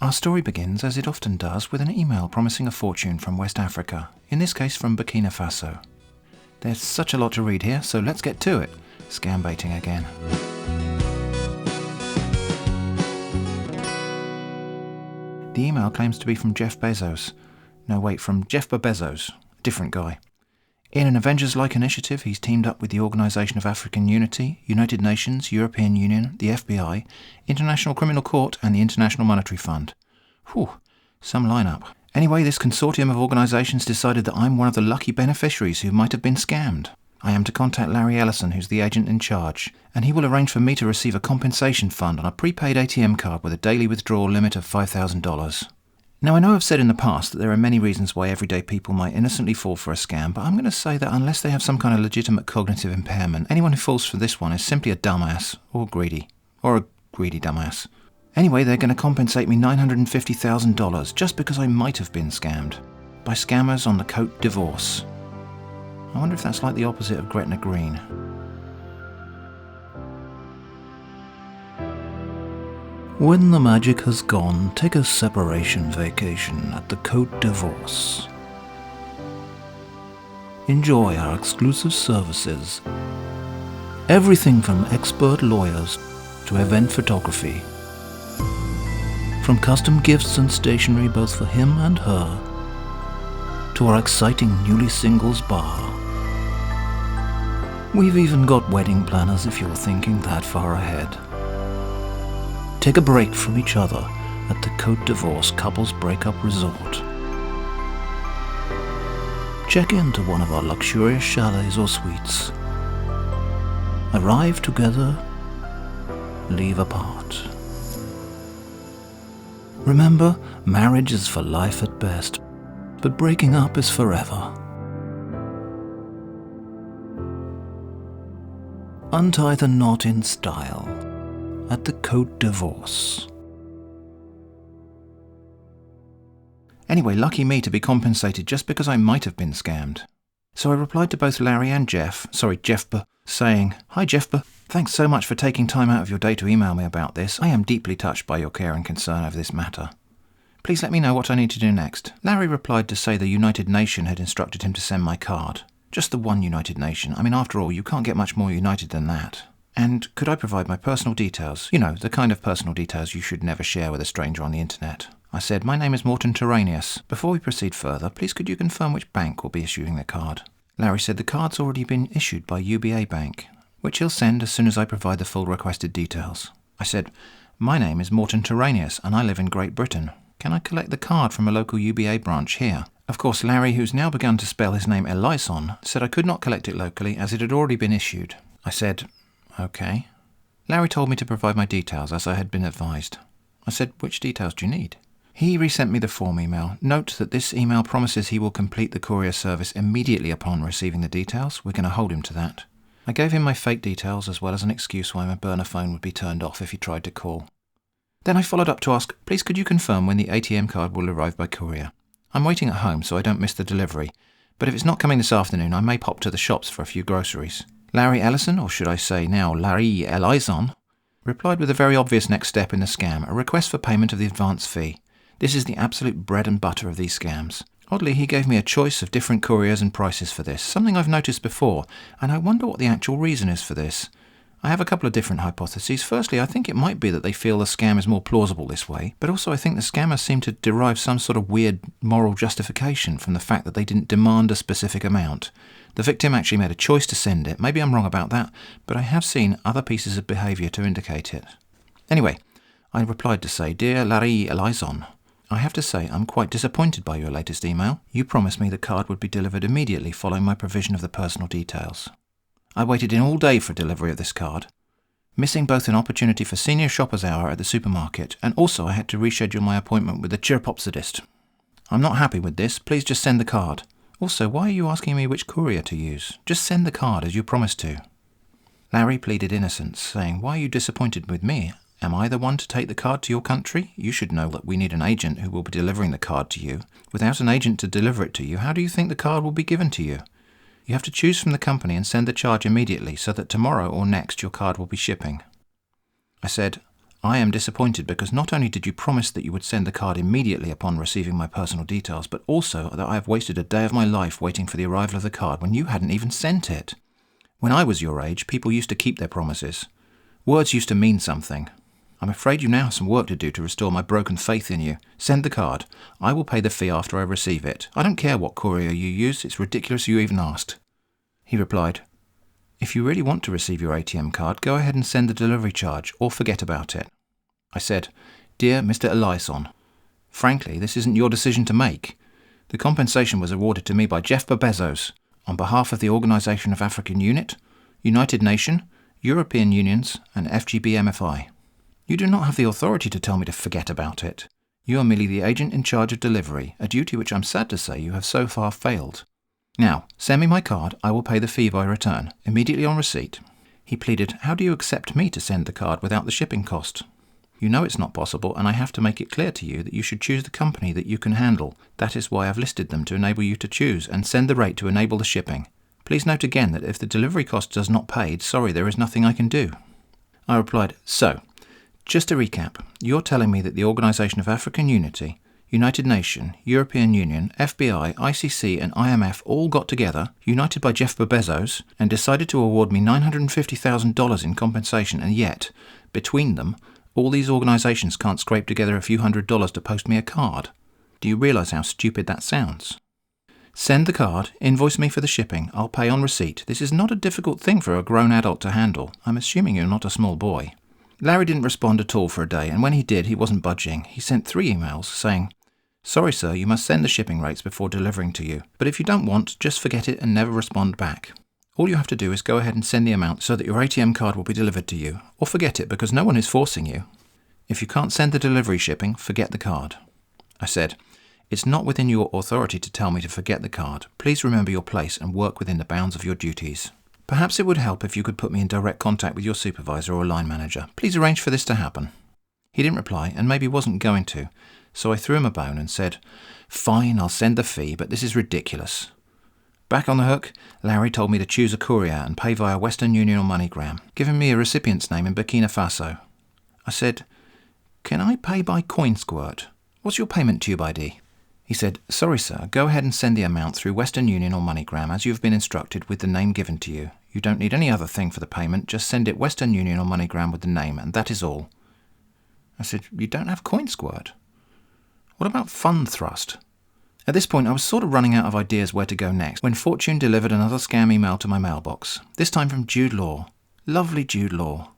Our story begins, as it often does, with an email promising a fortune from West Africa, in this case from Burkina Faso. There's such a lot to read here, so let's get to it. Scambaiting again. The email claims to be from Jeff Bezos. No, wait, from Jeff Bezos, a different guy. In an Avengers-like initiative, he's teamed up with the Organisation of African Unity, United Nations, European Union, the FBI, International Criminal Court and the International Monetary Fund. Whew, some lineup. Anyway, this consortium of organisations decided that I'm one of the lucky beneficiaries who might have been scammed. I am to contact Larry Ellison, who's the agent in charge, and he will arrange for me to receive a compensation fund on a prepaid ATM card with a daily withdrawal limit of $5,000. Now, I know I've said in the past that there are many reasons why everyday people might innocently fall for a scam, but I'm going to say that unless they have some kind of legitimate cognitive impairment, anyone who falls for this one is simply a dumbass, or greedy dumbass. Anyway, they're going to compensate me $950,000 just because I might have been scammed by scammers on the Côte d'Ivoire. I wonder if that's like the opposite of Gretna Green. When the magic has gone, take a separation vacation at the Côte d'Ivoire. Enjoy our exclusive services. Everything from expert lawyers to event photography. From custom gifts and stationery both for him and her, to our exciting newly singles bar. We've even got wedding planners if you're thinking that far ahead. Take a break from each other at the Côte d'Ivoire Couples Breakup Resort. Check into one of our luxurious chalets or suites. Arrive together, leave apart. Remember, marriage is for life at best, but breaking up is forever. Untie the knot in style at the Côte d'Ivoire. Anyway, lucky me to be compensated just because I might have been scammed. So I replied to both Larry and Jeff, saying, "Hi Jeff, thanks so much for taking time out of your day to email me about this. I am deeply touched by your care and concern over this matter. Please let me know what I need to do next." Larry replied to say the United Nation had instructed him to send my card. Just the one United Nation. I mean, after all, you can't get much more united than that. And could I provide my personal details? You know, the kind of personal details you should never share with a stranger on the internet. I said, "My name is Morton Terranius. Before we proceed further, please could you confirm which bank will be issuing the card?" Larry said the card's already been issued by UBA Bank, which he'll send as soon as I provide the full requested details. I said, "My name is Morton Terranius and I live in Great Britain. Can I collect the card from a local UBA branch here?" Of course, Larry, who's now begun to spell his name Elison, said I could not collect it locally as it had already been issued. I said, "Okay." Larry told me to provide my details as I had been advised. I said, "Which details do you need?" He resent me the form email. Note that this email promises he will complete the courier service immediately upon receiving the details. We're going to hold him to that. I gave him my fake details as well as an excuse why my burner phone would be turned off if he tried to call. Then I followed up to ask, "Please could you confirm when the ATM card will arrive by courier? I'm waiting at home so I don't miss the delivery, but if it's not coming this afternoon I may pop to the shops for a few groceries." Larry Ellison, or should I say now Larry Ellison, replied with a very obvious next step in the scam, a request for payment of the advance fee. This is the absolute bread and butter of these scams. Oddly, he gave me a choice of different couriers and prices for this, something I've noticed before, and I wonder what the actual reason is for this. I have a couple of different hypotheses. Firstly, I think it might be that they feel the scam is more plausible this way, but also I think the scammers seem to derive some sort of weird moral justification from the fact that they didn't demand a specific amount. The victim actually made a choice to send it. Maybe I'm wrong about that, but I have seen other pieces of behaviour to indicate it. Anyway, I replied to say, "Dear Larry Elison, I have to say I'm quite disappointed by your latest email. You promised me the card would be delivered immediately following my provision of the personal details. I waited in all day for delivery of this card, missing both an opportunity for senior shoppers hour at the supermarket, and also I had to reschedule my appointment with the chiropopsodist. I'm not happy with this. Please just send the card. Also, why are you asking me which courier to use? Just send the card as you promised to." Larry pleaded innocence, saying, "Why are you disappointed with me? Am I the one to take the card to your country? You should know that we need an agent who will be delivering the card to you. Without an agent to deliver it to you, how do you think the card will be given to you? You have to choose from the company and send the charge immediately so that tomorrow or next your card will be shipping." I said, I am disappointed because not only did you promise that you would send the card immediately upon receiving my personal details, but also that I have wasted a day of my life waiting for the arrival of the card when you hadn't even sent it. When I was your age, people used to keep their promises. Words used to mean something. I'm afraid you now have some work to do to restore my broken faith in you. Send the card. I will pay the fee after I receive it. I don't care what courier you use. It's ridiculous you even asked. He replied, "If you really want to receive your ATM card, go ahead and send the delivery charge, or forget about it." I said, "Dear Mr. Eliasson, frankly, this isn't your decision to make. The compensation was awarded to me by Jeff Bezos on behalf of the Organization of African Unit, United Nation, European Unions, and FGB-MFI. You do not have the authority to tell me to forget about it. You are merely the agent in charge of delivery, a duty which I'm sad to say you have so far failed. Now, send me my card, I will pay the fee by return, immediately on receipt." He pleaded, "How do you accept me to send the card without the shipping cost? You know it's not possible, and I have to make it clear to you that you should choose the company that you can handle. That is why I've listed them to enable you to choose, and send the rate to enable the shipping. Please note again that if the delivery cost does not paid, sorry, there is nothing I can do." I replied, "So, just to recap, you're telling me that the Organization of African Unity, United Nation, European Union, FBI, ICC and IMF all got together, united by Jeff Bezos, and decided to award me $950,000 in compensation, and yet, between them, all these organizations can't scrape together a few $100s to post me a card. Do you realize how stupid that sounds? Send the card, invoice me for the shipping, I'll pay on receipt. This is not a difficult thing for a grown adult to handle. I'm assuming you're not a small boy." Larry didn't respond at all for a day, and when he did, he wasn't budging. He sent 3 emails saying, "Sorry sir, you must send the shipping rates before delivering to you. But if you don't want, just forget it and never respond back. All you have to do is go ahead and send the amount so that your ATM card will be delivered to you. Or forget it, because no one is forcing you. If you can't send the delivery shipping, forget the card." I said, "It's not within your authority to tell me to forget the card. Please remember your place and work within the bounds of your duties. Perhaps it would help if you could put me in direct contact with your supervisor or line manager. Please arrange for this to happen." He didn't reply, and maybe wasn't going to, so I threw him a bone and said, "Fine, I'll send the fee, but this is ridiculous." Back on the hook, Larry told me to choose a courier and pay via Western Union or MoneyGram, giving me a recipient's name in Burkina Faso. I said, "Can I pay by CoinSquirt? What's your payment tube ID?" He said, "Sorry sir, go ahead and send the amount through Western Union or MoneyGram as you have been instructed with the name given to you. You don't need any other thing for the payment, just send it Western Union or MoneyGram with the name, and that is all." I said, "You don't have CoinSquirt? What about Fund Thrust?" At this point I was sort of running out of ideas where to go next, when Fortune delivered another scam email to my mailbox, this time from Jude Law. Lovely Jude Law.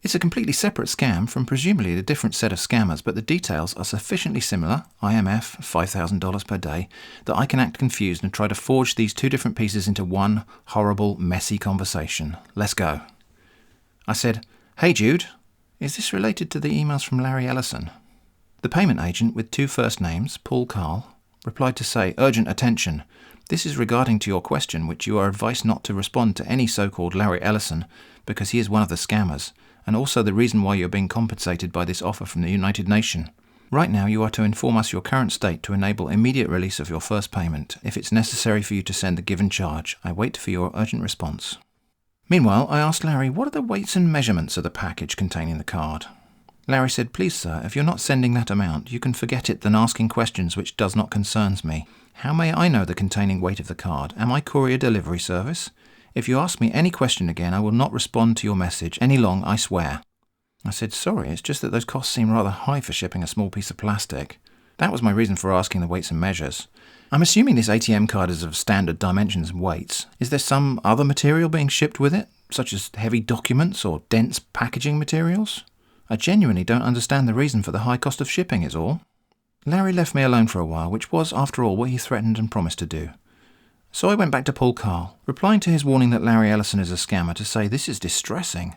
It's a completely separate scam from presumably a different set of scammers, but the details are sufficiently similar, IMF, $5,000 per day, that I can act confused and try to forge these 2 different pieces into one horrible, messy conversation. Let's go. I said, "Hey Jude, is this related to the emails from Larry Ellison?" The payment agent, with 2 first names, Paul Carl, replied to say, "Urgent attention. This is regarding to your question, which you are advised not to respond to any so-called Larry Ellison, because he is one of the scammers, and also the reason why you're being compensated by this offer from the United Nation. Right now you are to inform us your current state to enable immediate release of your first payment, if it's necessary for you to send the given charge. I wait for your urgent response." Meanwhile, I asked Larry, what are the weights and measurements of the package containing the card? Larry said, "Please sir, if you're not sending that amount, you can forget it than asking questions which does not concerns me. How may I know the containing weight of the card? Am I courier delivery service? If you ask me any question again, I will not respond to your message any long, I swear." I said, "Sorry, it's just that those costs seem rather high for shipping a small piece of plastic." That was my reason for asking the weights and measures. I'm assuming this ATM card is of standard dimensions and weights. Is there some other material being shipped with it, such as heavy documents or dense packaging materials? I genuinely don't understand the reason for the high cost of shipping is all. Larry left me alone for a while, which was, after all, what he threatened and promised to do. So I went back to Paul Carl, replying to his warning that Larry Ellison is a scammer, to say, "This is distressing.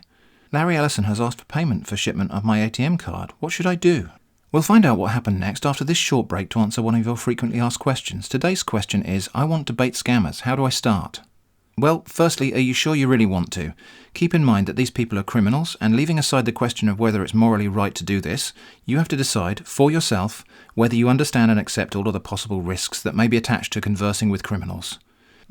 Larry Ellison has asked for payment for shipment of my ATM card. What should I do?" We'll find out what happened next after this short break to answer one of your frequently asked questions. Today's question is, I want to bait scammers. How do I start? Well, firstly, are you sure you really want to? Keep in mind that these people are criminals, and leaving aside the question of whether it's morally right to do this, you have to decide, for yourself, whether you understand and accept all of the possible risks that may be attached to conversing with criminals.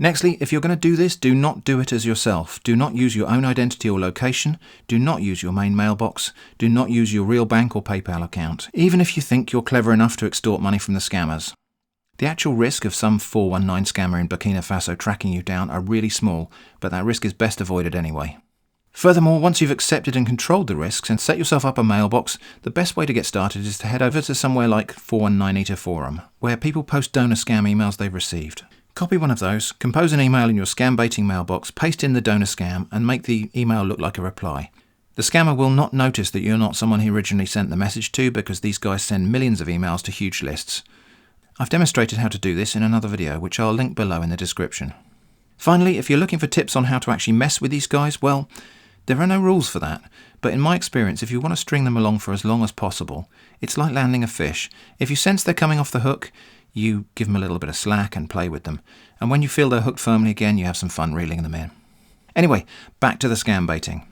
Nextly, if you're going to do this, do not do it as yourself. Do not use your own identity or location. Do not use your main mailbox. Do not use your real bank or PayPal account, even if you think you're clever enough to extort money from the scammers. The actual risk of some 419 scammer in Burkina Faso tracking you down are really small, but that risk is best avoided anyway. Furthermore, once you've accepted and controlled the risks and set yourself up a mailbox, the best way to get started is to head over to somewhere like 419 Forum, where people post donor scam emails they've received. Copy one of those, compose an email in your Scambaiting mailbox, paste in the donor scam, and make the email look like a reply. The scammer will not notice that you're not someone he originally sent the message to, because these guys send millions of emails to huge lists. I've demonstrated how to do this in another video, which I'll link below in the description. Finally, if you're looking for tips on how to actually mess with these guys, well, there are no rules for that, but in my experience, if you want to string them along for as long as possible, it's like landing a fish. If you sense they're coming off the hook, you give them a little bit of slack and play with them. And when you feel they're hooked firmly again, you have some fun reeling them in. Anyway, back to the scam baiting.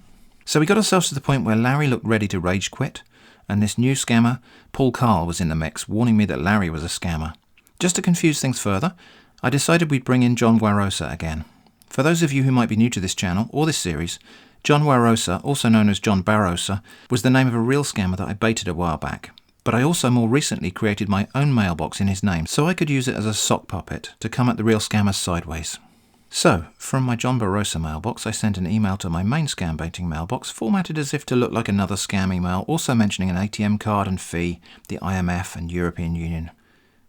So we got ourselves to the point where Larry looked ready to rage quit, and this new scammer, Paul Carl, was in the mix, warning me that Larry was a scammer. Just to confuse things further, I decided we'd bring in John Warosa again. For those of you who might be new to this channel or this series, John Warosa, also known as John Barosa, was the name of a real scammer that I baited a while back. But I also more recently created my own mailbox in his name, so I could use it as a sock puppet to come at the real scammers sideways. So, from my John Warosa mailbox, I sent an email to my main Scambaiting mailbox, formatted as if to look like another scam email, also mentioning an ATM card and fee, the IMF and European Union.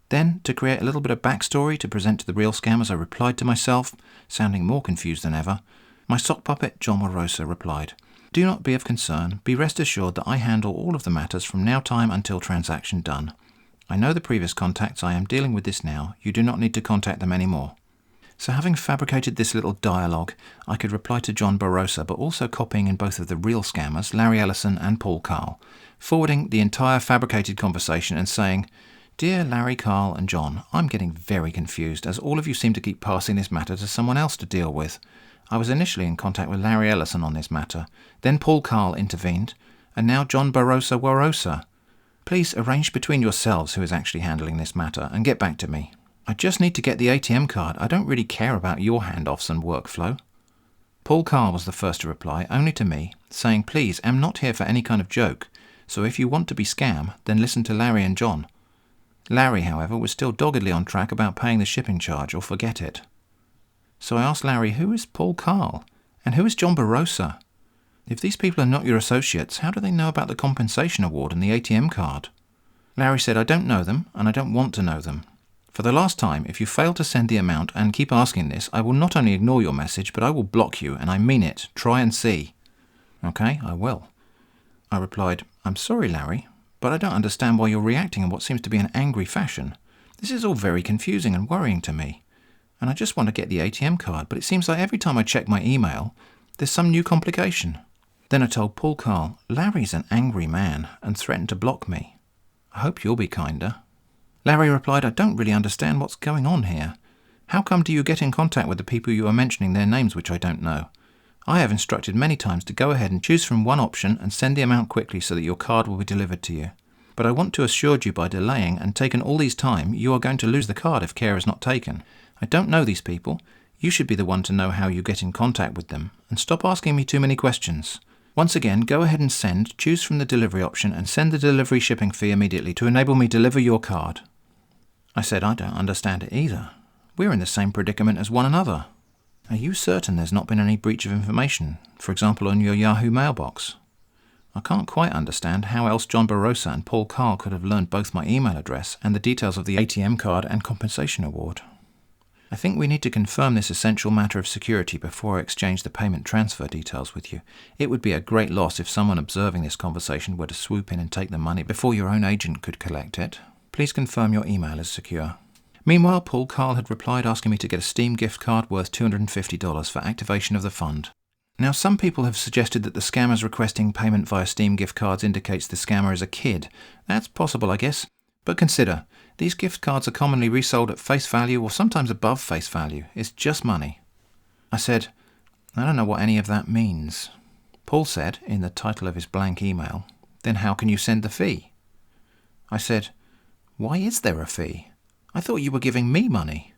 Then, to create a little bit of backstory to present to the real scammers, I replied to myself, sounding more confused than ever. My sock puppet, John Warosa, replied, "Do not be of concern. Be rest assured that I handle all of the matters from now time until transaction done. I know the previous contacts I am dealing with this now. You do not need to contact them anymore." So having fabricated this little dialogue, I could reply to John Warosa, but also copying in both of the real scammers, Larry Ellison and Paul Carl, forwarding the entire fabricated conversation and saying, "Dear Larry, Carl and John, I'm getting very confused as all of you seem to keep passing this matter to someone else to deal with. I was initially in contact with Larry Ellison on this matter, then Paul Carl intervened, and now John Warosa. Please arrange between yourselves who is actually handling this matter and get back to me. I just need to get the ATM card. I don't really care about your handoffs and workflow." Paul Carl was the first to reply, only to me, saying, "Please, I'm not here for any kind of joke, so if you want to be scam, then listen to Larry and John." Larry, however, was still doggedly on track about paying the shipping charge, or forget it. So I asked Larry, who is Paul Carl? And who is John Warosa? If these people are not your associates, how do they know about the compensation award and the ATM card? Larry said, "I don't know them, and I don't want to know them. For the last time, if you fail to send the amount and keep asking this, I will not only ignore your message, but I will block you, and I mean it. Try and see." "Okay, I will." I replied, "I'm sorry, Larry, but I don't understand why you're reacting in what seems to be an angry fashion. This is all very confusing and worrying to me. And I just want to get the ATM card, but it seems like every time I check my email, there's some new complication." Then I told Paul Carl, "Larry's an angry man and threatened to block me. I hope you'll be kinder." Larry replied, "I don't really understand what's going on here. How come do you get in contact with the people you are mentioning their names which I don't know? I have instructed many times to go ahead and choose from one option and send the amount quickly so that your card will be delivered to you. But I want to assure you by delaying and taking all these time, you are going to lose the card if care is not taken. I don't know these people. You should be the one to know how you get in contact with them, and stop asking me too many questions. Once again, go ahead and send, choose from the delivery option, and send the delivery shipping fee immediately to enable me deliver your card." I said, "I don't understand it either. We're in the same predicament as one another. Are you certain there's not been any breach of information, for example on your Yahoo mailbox? I can't quite understand how else John Warosa and Paul Carl could have learned both my email address and the details of the ATM card and compensation award. I think we need to confirm this essential matter of security before I exchange the payment transfer details with you. It would be a great loss if someone observing this conversation were to swoop in and take the money before your own agent could collect it. Please confirm your email is secure." Meanwhile, Paul Carl had replied asking me to get a Steam gift card worth $250 for activation of the fund. Now, some people have suggested that the scammers requesting payment via Steam gift cards indicates the scammer is a kid. That's possible, I guess. But consider, these gift cards are commonly resold at face value or sometimes above face value. It's just money. I said, "I don't know what any of that means." Paul said, in the title of his blank email, "Then how can you send the fee?" I said, "Why is there a fee? I thought you were giving me money.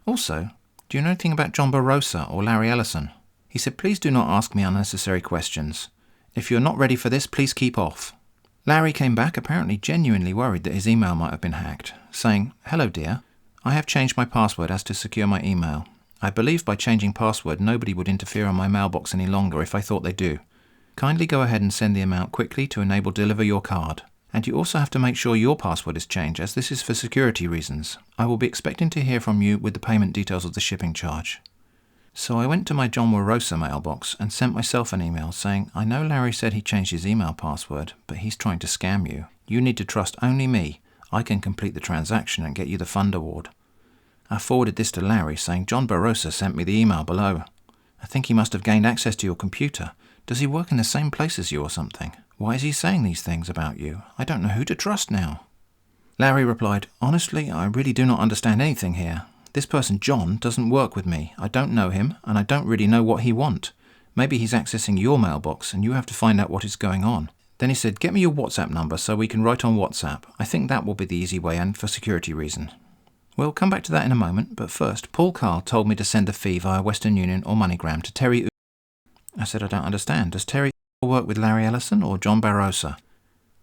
Also, Do you know anything about John Warosa or Larry Ellison? He said, please do not ask me unnecessary questions. If you're not ready for this, please keep off. Larry came back apparently genuinely worried that his email might have been hacked, saying, hello dear, I have changed my password as to secure my email. I believe by changing password nobody would interfere on my mailbox any longer if I thought they do. Kindly go ahead and send the amount quickly to enable deliver your card. And you also have to make sure your password is changed, as this is for security reasons. I will be expecting to hear from you with the payment details of the shipping charge. So I went to my John Warosa mailbox and sent myself an email saying, I know Larry said he changed his email password, but he's trying to scam you. You need to trust only me. I can complete the transaction and get you the fund award. I forwarded this to Larry saying, John Barosa sent me the email below. I think he must have gained access to your computer. Does he work in the same place as you or something? Why is he saying these things about you? I don't know who to trust now. Larry replied, honestly, I really do not understand anything here. This person, John, doesn't work with me. I don't know him, and I don't really know what he wants. Maybe he's accessing your mailbox, and you have to find out what is going on. Then he said, get me your WhatsApp number so we can write on WhatsApp. I think that will be the easy way and for security reason. We'll come back to that in a moment, but first, Paul Carl told me to send a fee via Western Union or MoneyGram to Terry. I said, I don't understand. Does Terry work with Larry Ellison or John Barosa?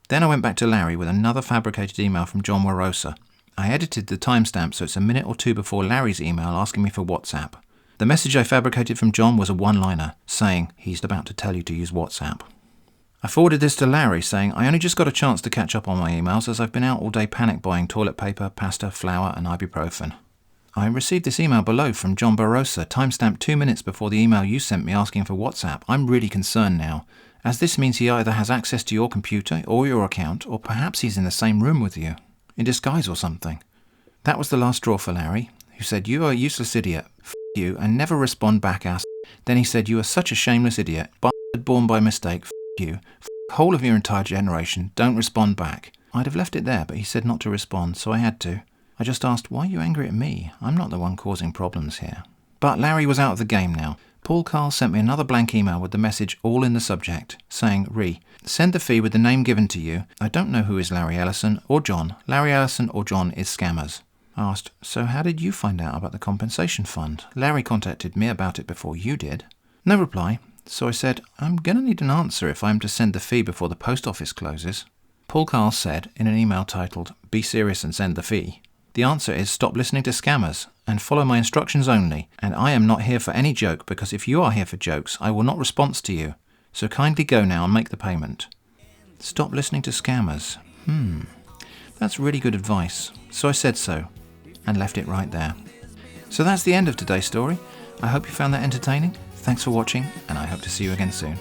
Then I went back to Larry with another fabricated email from John Warosa. I edited the timestamp so it's a minute or two before Larry's email asking me for WhatsApp. The message I fabricated from John was a one-liner, saying he's about to tell you to use WhatsApp. I forwarded this to Larry saying, I only just got a chance to catch up on my emails as I've been out all day panic buying toilet paper, pasta, flour and ibuprofen. I received this email below from John Warosa, timestamped 2 minutes before the email you sent me asking for WhatsApp. I'm really concerned now, as this means he either has access to your computer or your account, or perhaps he's in the same room with you, in disguise or something. That was the last straw for Larry, who said, you are a useless idiot, f*** you, and never respond back, ass. Then he said, you are such a shameless idiot, bastard born by mistake, f*** you, f*** whole of your entire generation, don't respond back. I'd have left it there, but he said not to respond, so I had to. I just asked, why are you angry at me? I'm not the one causing problems here. But Larry was out of the game now. Paul Carl sent me another blank email with the message all in the subject, saying, send the fee with the name given to you. I don't know who is Larry Ellison or John. Larry Ellison or John is scammers. I asked, so how did you find out about the compensation fund? Larry contacted me about it before you did. No reply, so I said, I'm going to need an answer if I'm to send the fee before the post office closes. Paul Carl said in an email titled, Be serious and send the fee. The answer is stop listening to scammers and follow my instructions only, and I am not here for any joke because if you are here for jokes, I will not respond to you. So kindly go now and make the payment. Stop listening to scammers. That's really good advice. So I said so and left it right there. So that's the end of today's story. I hope you found that entertaining. Thanks for watching and I hope to see you again soon.